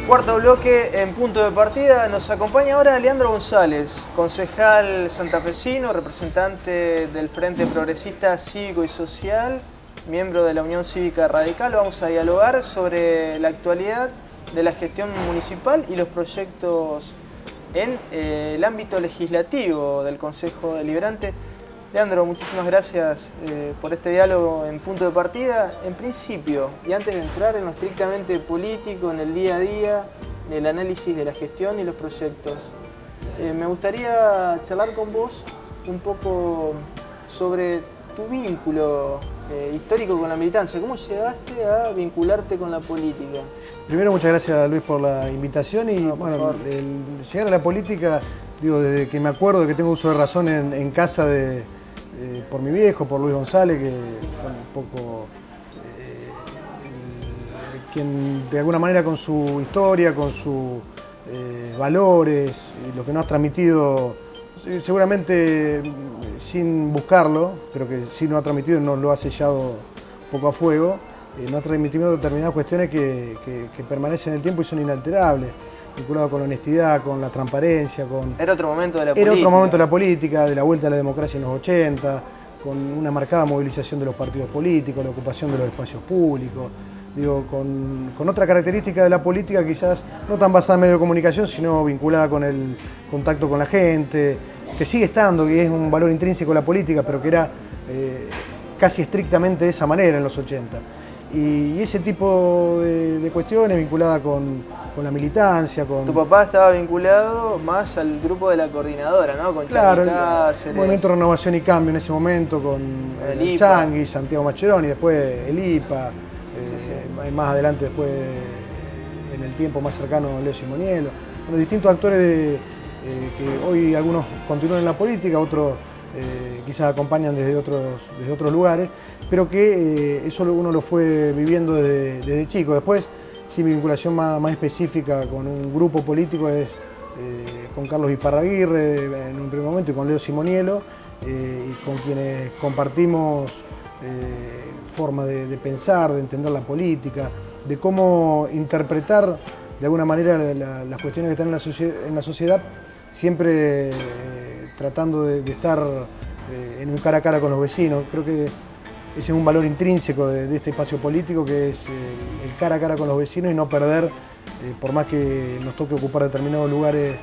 Cuarto bloque en punto de partida. Nos acompaña ahora Leandro González, concejal santafesino, representante del Frente Progresista Cívico y Social, miembro de la Unión Cívica Radical. Vamos a dialogar sobre la actualidad de la gestión municipal y los proyectos en el ámbito legislativo del Consejo Deliberante. Leandro, muchísimas gracias por este diálogo en punto de partida. En principio, y antes de entrar en lo estrictamente político, en el día a día, en el análisis de la gestión y los proyectos, me gustaría charlar con vos un poco sobre tu vínculo histórico con la militancia. ¿Cómo llegaste a vincularte con la política? Primero, muchas gracias, Luis, por la invitación. Y bueno, el llegar a la política, digo, desde que me acuerdo de que tengo uso de razón en casa por mi viejo, por Luis González, que fue un poco quien de alguna manera con su historia, con sus valores, y lo que nos ha transmitido, seguramente sin buscarlo, pero que sí nos ha transmitido y nos lo ha sellado un poco a fuego, nos ha transmitido determinadas cuestiones que permanecen en el tiempo y son inalterables, vinculado con la honestidad, con la transparencia, con... Era otro momento de la política. Era otro momento de la política, de la vuelta a la democracia en los 80, con una marcada movilización de los partidos políticos, la ocupación de los espacios públicos, digo, con otra característica de la política quizás no tan basada en medios de comunicación, sino vinculada con el contacto con la gente, que sigue estando, que es un valor intrínseco de la política, pero que era casi estrictamente de esa manera en los 80. Y ese tipo de cuestiones vinculadas con la militancia, con... Tu papá estaba vinculado más al grupo de la coordinadora, ¿no? Con Claro, Changui Cáceres. el Movimiento de Renovación y Cambio en ese momento, con el Changui, Santiago Mascheroni, después el IPA, más adelante después, en el tiempo más cercano, Leo Simoniello. Bueno, distintos actores que hoy algunos continúan en la política, otros quizás acompañan desde otros lugares, pero que eso uno lo fue viviendo desde chico. Después, sí, mi vinculación más específica con un grupo político es con Carlos Iparraguirre en un primer momento y con Leo Simoniello, y con quienes compartimos forma de pensar, de entender la política, de cómo interpretar de alguna manera las cuestiones que están en la sociedad, siempre tratando de estar en un cara a cara con los vecinos. Creo que ese es un valor intrínseco de este espacio político, que es el cara a cara con los vecinos y no perder, por más que nos toque ocupar determinados lugares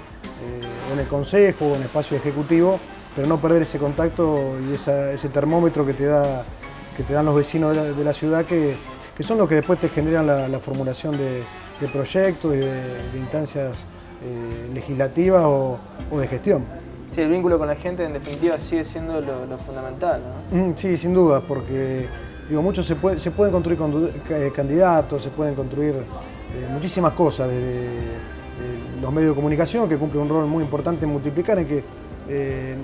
en el consejo o en espacio ejecutivo, pero no perder ese contacto y ese termómetro que te dan los vecinos de la ciudad, que son los que después te generan la formulación de proyectos y de instancias legislativas o de gestión. Sí, el vínculo con la gente en definitiva sigue siendo lo fundamental, ¿no? Sí, sin duda, porque digo, muchos se pueden construir candidatos, se pueden construir muchísimas cosas, desde los medios de comunicación, que cumplen un rol muy importante en multiplicar, en que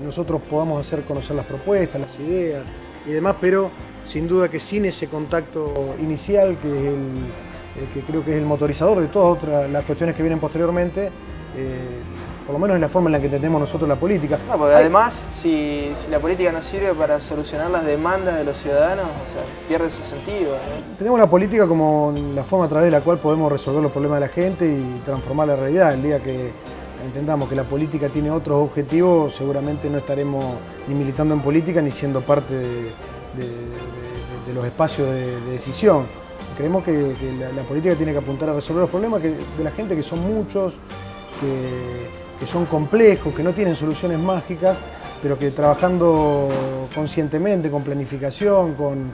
nosotros podamos hacer conocer las propuestas, las ideas y demás, pero sin duda que sin ese contacto inicial, que es el que creo que es el motorizador de todas las cuestiones que vienen posteriormente, por lo menos es la forma en la que entendemos nosotros la política. No, porque además, si la política no sirve para solucionar las demandas de los ciudadanos, o sea, pierde su sentido, ¿no? Tenemos la política como la forma a través de la cual podemos resolver los problemas de la gente y transformar la realidad. El día que entendamos que la política tiene otros objetivos, seguramente no estaremos ni militando en política ni siendo parte de los espacios de decisión. Creemos que la política tiene que apuntar a resolver los problemas de la gente, que son muchos, que son complejos, que no tienen soluciones mágicas, pero que trabajando conscientemente, con planificación, con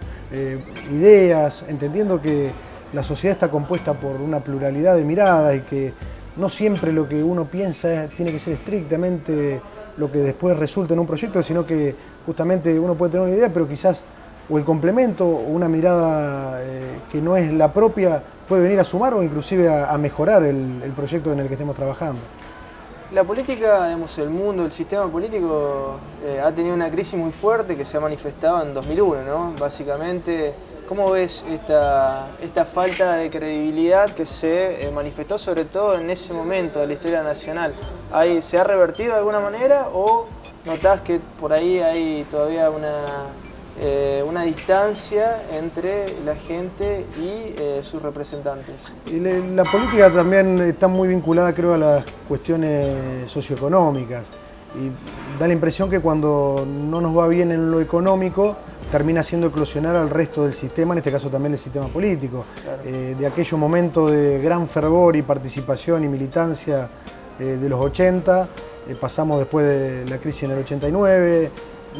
ideas, entendiendo que la sociedad está compuesta por una pluralidad de miradas y que no siempre lo que uno piensa tiene que ser estrictamente lo que después resulta en un proyecto, sino que justamente uno puede tener una idea, pero quizás o el complemento o una mirada que no es la propia puede venir a sumar o inclusive a mejorar el proyecto en el que estemos trabajando. La política, digamos, el mundo, el sistema político ha tenido una crisis muy fuerte que se ha manifestado en 2001, ¿no? Básicamente, ¿cómo ves esta falta de credibilidad que se manifestó sobre todo en ese momento de la historia nacional? ¿Se ha revertido de alguna manera o notás que por ahí hay todavía una distancia entre la gente y sus representantes. Y la política también está muy vinculada, creo, a las cuestiones socioeconómicas. Y da la impresión que cuando no nos va bien en lo económico, termina haciendo eclosionar al resto del sistema, en este caso también el sistema político. Claro. De aquellos momentos de gran fervor y participación y militancia de los 80, pasamos después de la crisis en el 89,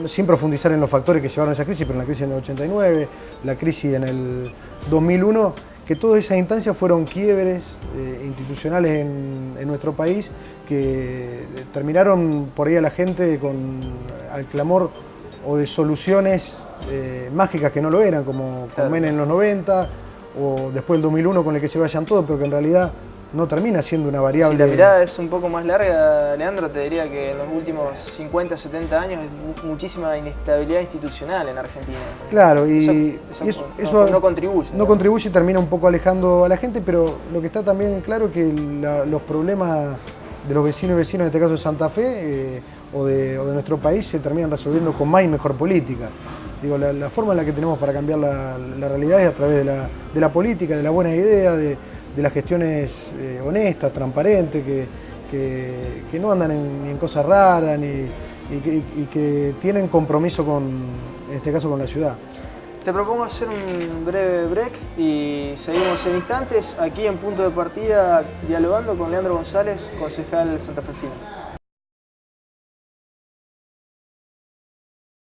sin profundizar en los factores que llevaron a esa crisis, pero en la crisis en el 89, la crisis en el 2001, que todas esas instancias fueron quiebres institucionales en nuestro país que terminaron por ahí a la gente al clamor o de soluciones mágicas que no lo eran, como con Menem en los 90, o después del 2001 con el que se vayan todos, pero que en realidad no termina siendo una variable. Si la mirada es un poco más larga, Leandro, te diría que en los últimos 50, 70 años es muchísima inestabilidad institucional en Argentina. Claro, y eso no contribuye. No contribuye y termina un poco alejando a la gente, pero lo que está también claro es que los problemas de los vecinos y vecinas, en este caso de Santa Fe, o de nuestro país, se terminan resolviendo con más y mejor política. Digo, la forma en la que tenemos para cambiar la realidad es a través de la política, de las buenas ideas, de las gestiones honestas, transparentes, que no andan ni en cosas raras y que tienen compromiso en este caso con la ciudad. Te propongo hacer un breve break y seguimos en instantes aquí en Punto de Partida dialogando con Leandro González, concejal santafesino.